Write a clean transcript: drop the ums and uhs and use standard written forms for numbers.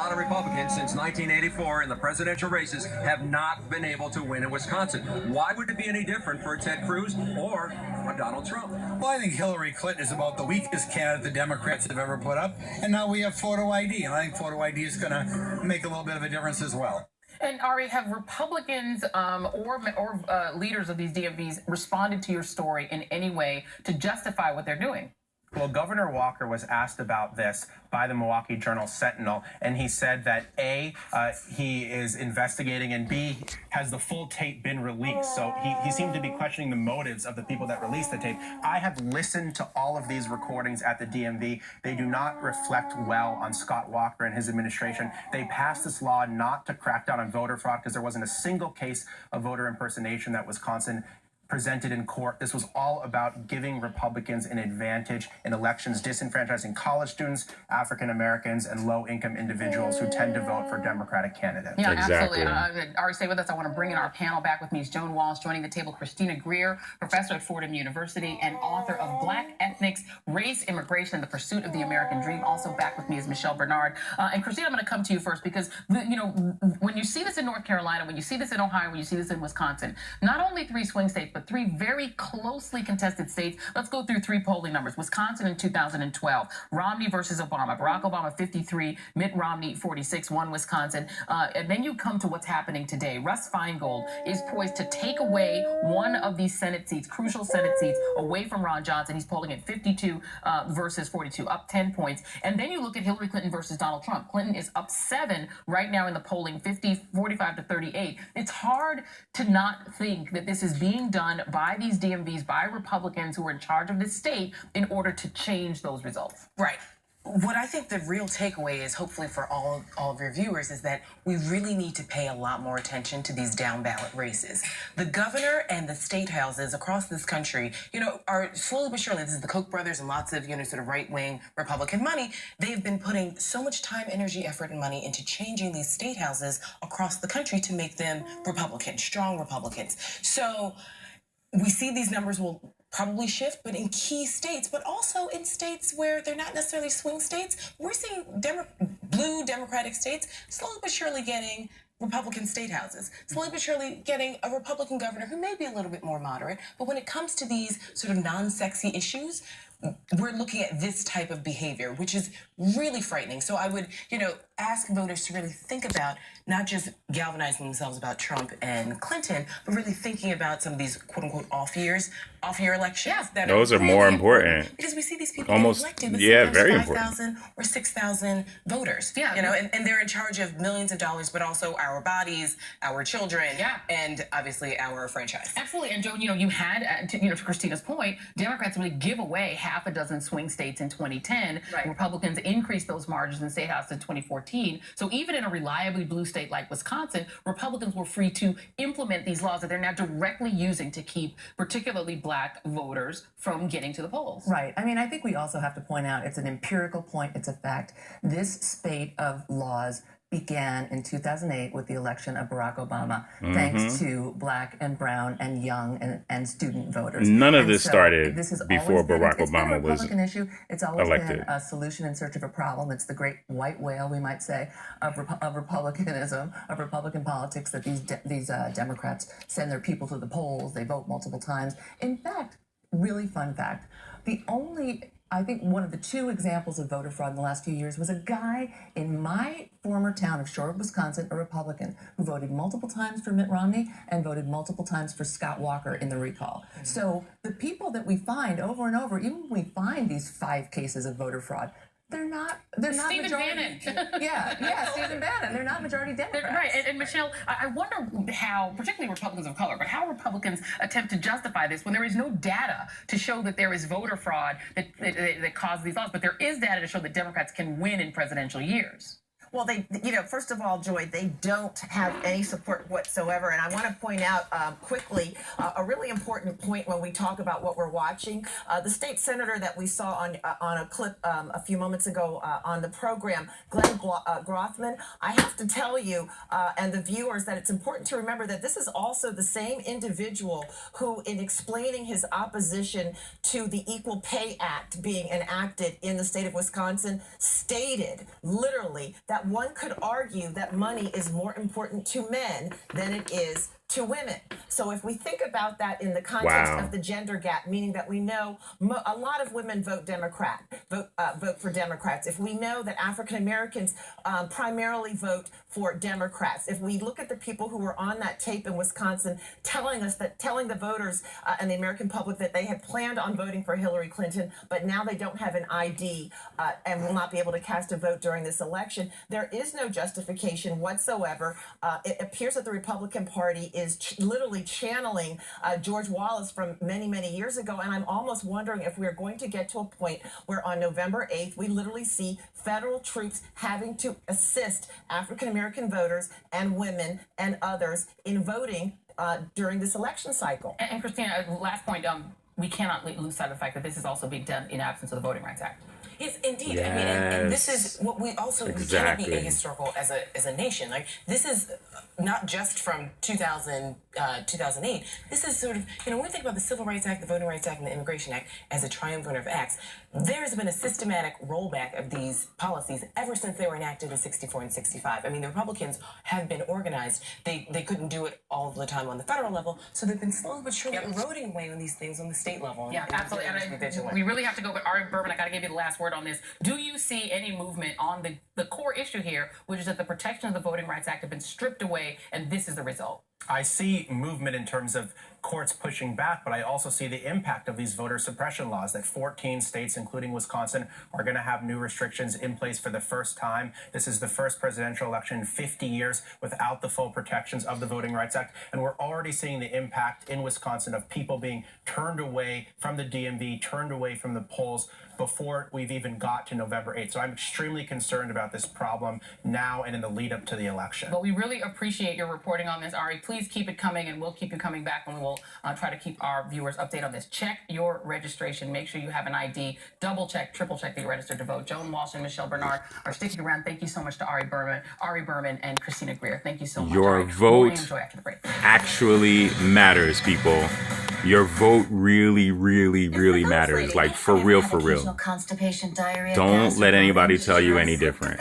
lot of Republicans since 1984 in the presidential races have not been able to win in Wisconsin. Why would it be any different for Ted Cruz or a Donald Trump? Well, I think Hillary Clinton is about the weakest candidate the Democrats have ever put up, and now we have photo ID, and I think photo ID is going to make a little bit of a difference as well. And Ari, have Republicans or leaders of these DMVs responded to your story in any way to justify what they're doing? Well, Governor Walker was asked about this by the Milwaukee Journal Sentinel, and he said that A, he is investigating, and B, has the full tape been released? So he seemed to be questioning the motives of the people that released the tape. I have listened to all of these recordings at the DMV. They do not reflect well on Scott Walker and his administration. They passed this law not to crack down on voter fraud because there wasn't a single case of voter impersonation that Wisconsin presented in court. This was all about giving Republicans an advantage in elections, disenfranchising college students, African Americans, and low-income individuals who tend to vote for Democratic candidates. Yeah, Exactly. absolutely. Ari, stay with us. I want to bring in our panel. Back with me is Joan Walsh. Joining the table, Christina Greer, professor at Fordham University and author of Black Ethnics, Race, Immigration, and the Pursuit of the American Dream. Also back with me is Michelle Bernard. And Christina, I'm going to come to you first because, when you see this in North Carolina, when you see this in Ohio, when you see this in Wisconsin, not only 3 swing states, but 3 very closely contested states. Let's go through 3 polling numbers. Wisconsin in 2012, Romney versus Obama. Barack Obama 53, Mitt Romney 46, won Wisconsin. And then you come to what's happening today. Russ Feingold is poised to take away one of these Senate seats, crucial Senate seats, away from Ron Johnson. He's polling at 52 versus 42, up 10 points. And then you look at Hillary Clinton versus Donald Trump. Clinton is up 7 right now in the polling, 45 to 38. It's hard to not think that this is being done by these DMVs, by Republicans who are in charge of this state in order to change those results. Right. What I think the real takeaway is, hopefully for all of your viewers, is that we really need to pay a lot more attention to these down ballot races. The governor and the state houses across this country, are slowly but surely, this is the Koch brothers and lots of, sort of right-wing Republican money. They've been putting so much time, energy, effort, and money into changing these state houses across the country to make them Republicans, strong Republicans. So we see these numbers will probably shift, but in key states, but also in states where they're not necessarily swing states, we're seeing blue Democratic states slowly but surely getting Republican state houses, slowly but surely getting a Republican governor who may be a little bit more moderate. But when it comes to these sort of non-sexy issues, we're looking at this type of behavior, which is really frightening. So I would, ask voters to really think about not just galvanizing themselves about Trump and Clinton, but really thinking about some of these quote unquote off-year elections. Yeah. Those are more important. Because we see these people Almost, elected with very 5,000 or 6,000 voters. Yeah. And they're in charge of millions of dollars, but also our bodies, our children, and obviously our franchise. Absolutely. And Joan, you had, to Christina's point, Democrats really give away half a dozen swing states in 2010. Right. Republicans increased those margins in the State House in 2014. So even in a reliably blue state like Wisconsin, Republicans were free to implement these laws that they're now directly using to keep particularly Black voters from getting to the polls. Right. I mean, I think we also have to point out it's an empirical point. It's a fact. This spate of laws began in 2008 with the election of Barack Obama, thanks to Black and brown and young and student voters. None of this started before Barack Barack Obama was It's been a Republican issue. It's always elected. been a solution in search of a problem. It's the great white whale, we might say, of Republicanism, of Republican politics, that these Democrats send their people to the polls. They vote multiple times. In fact, really fun fact, I think one of the 2 examples of voter fraud in the last few years was a guy in my former town of Shore, Wisconsin, a Republican, who voted multiple times for Mitt Romney and voted multiple times for Scott Walker in the recall. So the people that we find over and over, even when we find these 5 cases of voter fraud, they're not Stephen majority. Bannon. yeah, Stephen Bannon. They're not majority Democrats. Right, and Michelle, I wonder how, particularly Republicans of color, but how Republicans attempt to justify this when there is no data to show that there is voter fraud that caused these laws, but there is data to show that Democrats can win in presidential years. Well, first of all, Joy, they don't have any support whatsoever. And I want to point out quickly a really important point when we talk about what we're watching. The state senator that we saw on a clip a few moments ago on the program, Glenn Grothman, I have to tell you and the viewers that it's important to remember that this is also the same individual who, in explaining his opposition to the Equal Pay Act being enacted in the state of Wisconsin, stated literally that that one could argue that money is more important to men than it is to women. So if we think about that in the context of the gender gap, meaning that we know a lot of women vote for Democrats. If we know that African Americans primarily vote for Democrats, if we look at the people who were on that tape in Wisconsin telling the voters and the American public that they had planned on voting for Hillary Clinton, but now they don't have an ID and will not be able to cast a vote during this election, there is no justification whatsoever. It appears that the Republican Party is literally channeling George Wallace from many, many years ago. And I'm almost wondering if we're going to get to a point where on November 8th, we literally see federal troops having to assist African American voters and women and others in voting during this election cycle. And Christina, last point, we cannot lose sight of the fact that this is also being done in absence of the Voting Rights Act. Yes, indeed. I mean, and this is what we also we cannot be ahistorical as a nation. Like, this is not just from 2008. This is sort of, when we think about the Civil Rights Act, the Voting Rights Act, and the Immigration Act as a triumvirate of acts, there has been a systematic rollback of these policies ever since they were enacted in 64 and 65. I mean, the Republicans have been organized. They couldn't do it all the time on the federal level, so they've been slowly but surely eroding away on these things on the state level. Yeah, absolutely. And we really have to go, but Ari Berman, I got to give you the last word on this. Do you see any movement on the core issue here, which is that the protection of the Voting Rights Act have been stripped away, and this is the result? I see movement in terms of courts pushing back, but I also see the impact of these voter suppression laws that 14 states, including Wisconsin, are going to have new restrictions in place for the first time. This is the first presidential election in 50 years without the full protections of the Voting Rights Act. And we're already seeing the impact in Wisconsin of people being turned away from the DMV, turned away from the polls before we've even got to November 8th. So I'm extremely concerned about this problem now and in the lead up to the election. But we really appreciate your reporting on this, Ari. Please keep it coming, and we'll keep you coming back, and we will try to keep our viewers updated on this. Check your registration. Make sure you have an ID. Double check, triple check that you're registered to vote. Joan Walsh and Michelle Bernard are sticking around. Thank you so much to Ari Berman, and Christina Greer. Thank you so much. Your vote actually matters, people. Your vote really, really, really matters. Like, for real, for real. Constipation, diarrhea, Don't let anybody tell you any different.